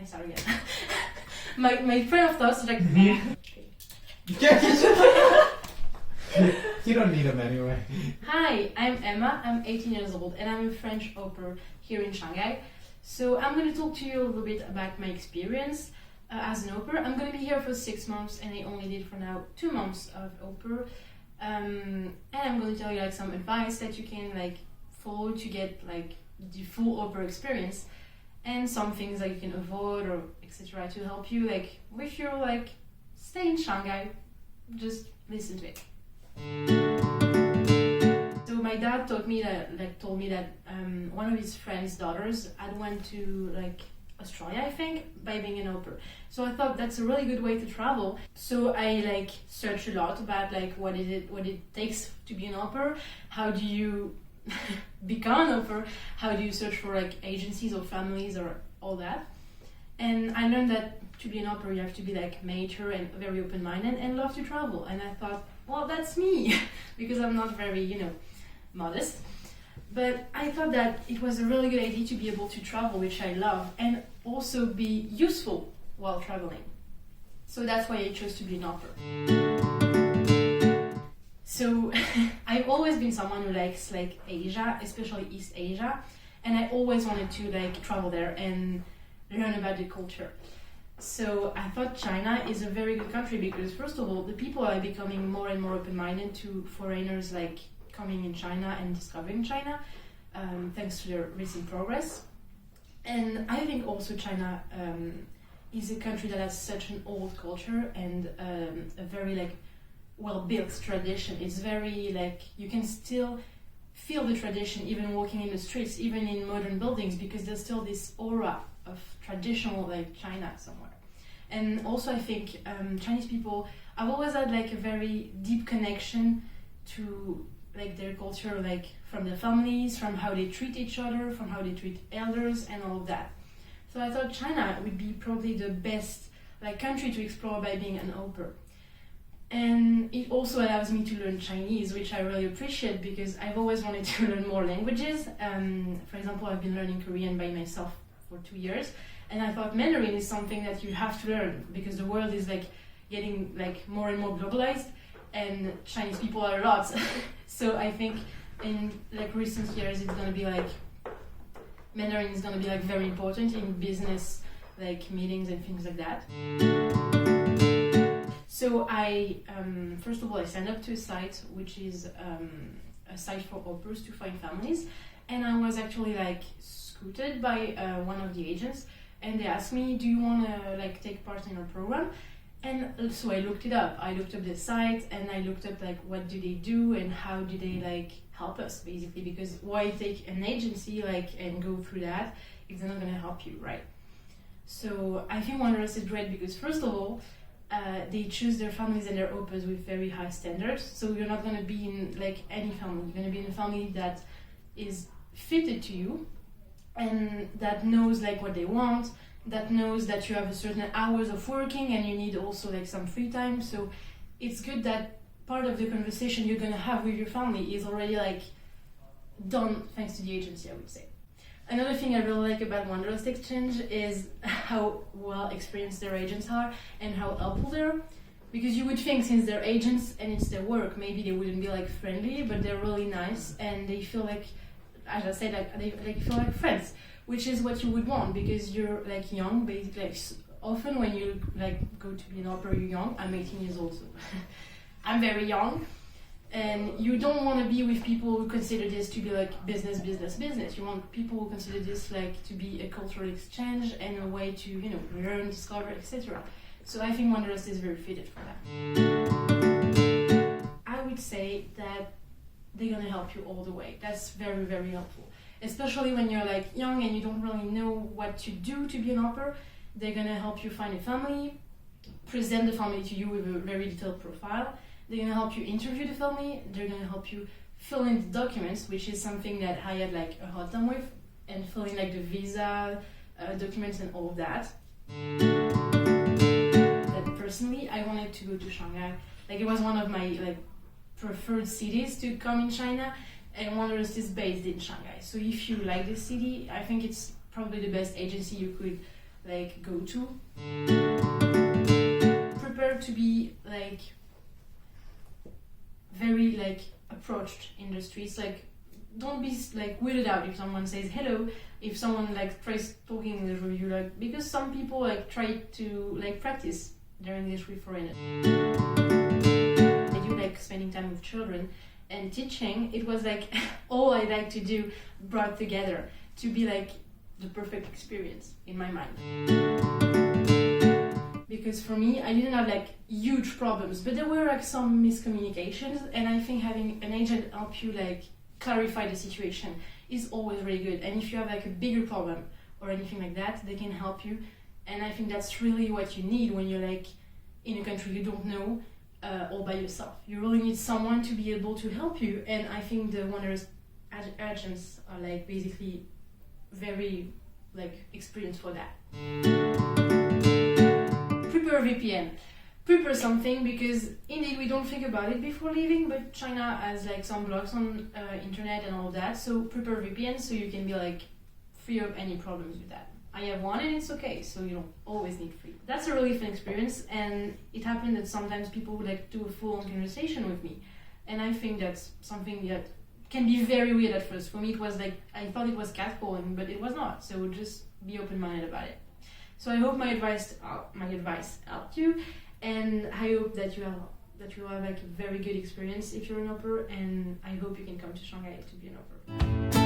sorry. my friend of thought is like. You don't need them anyway. Hi, I'm Emma. I'm 18 years old and I'm a French au pair here in Shanghai. So I'm going to talk to you a little bit about my experience as an au pair. I'm going to be here for 6 months and I only did for now 2 months of au pair. And I'm going to tell you like some advice that you can like follow to get like the full au pair experience, and some things that you can avoid or etc. to help you like with your like stay in Shanghai. Just listen to it. So my dad told me that one of his friend's daughters had went to like Australia, I think, by being an au pair. So I thought that's a really good way to travel. So I like searched a lot about like what it takes to be an au pair, how do you become an au pair, how do you search for like agencies or families or all that. And I learned that to be an au pair you have to be like mature and very open-minded and love to travel. And I thought, well, that's me because I'm not very, modest. But I thought that it was a really good idea to be able to travel, which I love, and also be useful while traveling. So that's why I chose to be an au pair. So I've always been someone who likes like Asia, especially East Asia, and I always wanted to like travel there and learn about the culture. So I thought China is a very good country because first of all, the people are becoming more and more open-minded to foreigners like coming in China and discovering China, thanks to their recent progress. And I think also China is a country that has such an old culture and a very like well-built tradition. It's very like you can still feel the tradition even walking in the streets, even in modern buildings, because there's still this aura of traditional like China somewhere. And also I think Chinese people, I've always had like a very deep connection to like their culture, like from their families, from how they treat each other, from how they treat elders and all of that. So I thought China would be probably the best like country to explore by being an au pair. And it also allows me to learn Chinese, which I really appreciate because I've always wanted to learn more languages. For example, I've been learning Korean by myself for 2 years, and I thought Mandarin is something that you have to learn because the world is like getting like more and more globalized, and Chinese people are a lot. So I think in like recent years it's gonna be like Mandarin is gonna be like very important in business like meetings and things like that. So I first of all I signed up to a site which is a site for au pairs to find families, and I was actually like scouted by one of the agents, and they asked me, do you want to like take part in our program? And so I looked it up. I looked up the site and I looked up like what do they do and how do they like help us basically, because why take an agency like and go through that if they're not going to help you, right? So I think Wanderlust is great because first of all they choose their families and their au pairs with very high standards. So you're not going to be in like any family. You're going to be in a family that is fitted to you and that knows like what they want, that knows that you have a certain hours of working and you need also like some free time. So it's good that part of the conversation you're going to have with your family is already like done thanks to the agency, I would say. Another thing I really like about Wanderlust Exchange is how well experienced their agents are and how helpful they are. Because you would think since they're agents and it's their work, maybe they wouldn't be like friendly, but they're really nice and they feel like, as I said, like they feel like friends, which is what you would want because you're like young, basically. Like, often when you like go to be an au pair, you're young. I'm 18 years old, so I'm very young, and you don't want to be with people who consider this to be like business. You want people who consider this like to be a cultural exchange and a way to learn, discover, etc. So I think Wanderlust is very fitted for that. I would say that they're gonna help you all the way. That's very, very helpful. Especially when you're like young and you don't really know what to do to be an au pair. They're gonna help you find a family, present the family to you with a very detailed profile. They're gonna help you interview the family. They're gonna help you fill in the documents, which is something that I had like a hard time with, and fill in like the visa documents and all of that. But personally, I wanted to go to Shanghai. Like it was one of my like preferred cities to come in China, and Wanderlust is based in Shanghai. So if you like this city, I think it's probably the best agency you could like go to. Prepare to be like very like approached in the streets. Like don't be like weirded out if someone says hello, if someone like tries talking English with you, like because some people like try to like practice their English with foreigners. I do like spending time with children and teaching. It was like all I like to do brought together to be like the perfect experience in my mind. Because for me, I didn't have like huge problems, but there were like some miscommunications, and I think having an agent help you like clarify the situation is always really good. And if you have like a bigger problem or anything like that, they can help you. And I think that's really what you need when you're like in a country you don't know all by yourself. You really need someone to be able to help you. And I think the Wanderlust agents are like basically very like experienced for that. Prepare VPN. Prepare something, because indeed we don't think about it before leaving, but China has like some blocks on internet and all that, so prepare VPN so you can be like free of any problems with that. I have one and it's okay, so you don't always need free. That's a really fun experience, and it happened that sometimes people would like do a full-on conversation with me, and I think that's something that can be very weird at first. For me it was like, I thought it was catcalling, but it was not, so just be open-minded about it. So I hope my advice helped you, and I hope that you have like a very good experience if you're an au pair, and I hope you can come to Shanghai to be an au pair.